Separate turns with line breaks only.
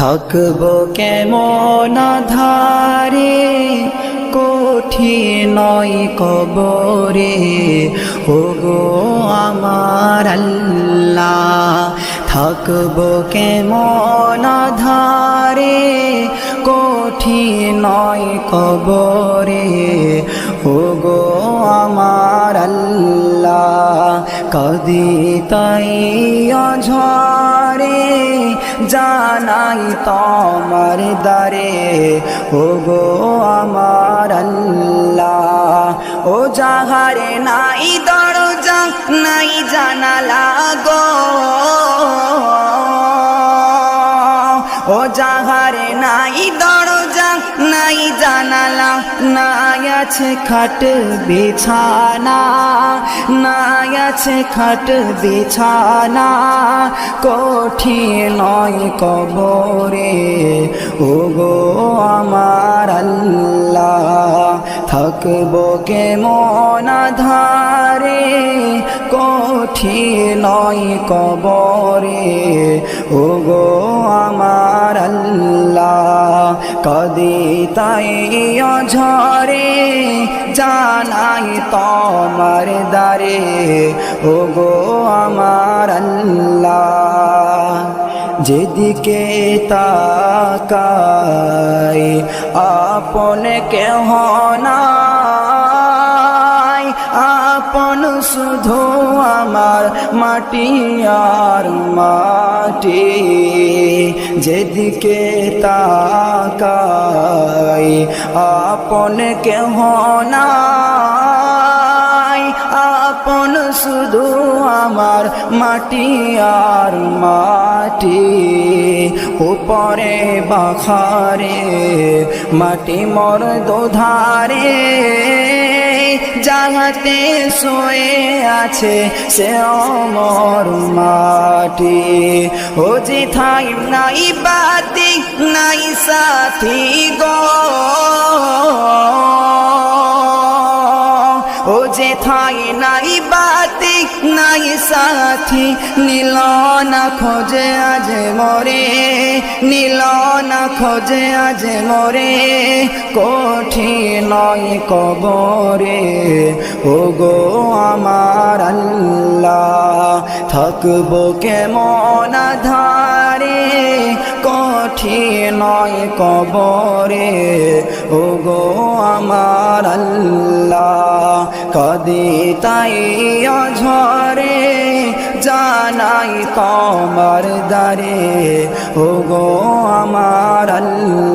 থাকবো কেমন ধারে কঠিন নয় কবরে, ওগো আমার আল্লাহ। থাকবো কেমন ধারে কঠিন নয় কবরে, ওগো আমার আল্লাহ। কাঁদি তাই অঝরে জানাই তোমার দ্বারে, ওগো আমার আল্লাহ। ও যাহারে নাই দরজা নাই জানালা গো, ও যাহারে নাই দরজা নাই জানালা, নাই আছে খাট বিছানা, নাই আছে খাট বিছানা, কঠিন নয় কবরে, ওগো আমার আল্লাহ। থাকবো কেমন ধারে কঠিন নয় কবরে, ওগো আমার আল্লাহ। কাঁদি তাই অঝরে জানাই তোমার দ্বারে, ওগো আমার আল্লাহ। যেদিকে তাকাই আপন কেহ নাই, আপন শুধু আমার মাটি আর মাটি। যেদিকে তাকাই আপন কেহ নাই, আপন শুধু আমার মাটি আর মাটি। উপরে বাখারে মাটি মোর দোধারে, যাহাতে শোয়ে আছে সে অমর মাটি। ও যেথায় নাই বাতি নাই সাথী গো, ও যেথায় নাই বাতি নাই সাথী, নীল না খোঁজে আজ মরে, নীল না খোঁজে আজ মরে, কঠিন নয় কবরে, ওগো আমার আল্লাহ। থাকবো কেমন ধারে কঠিন নয় কবরে, ওগো আমার আল্লাহ। কাঁদি তাই অঝরে জানাই তোমার দ্বারে, ওগো আমার আল্লাহ।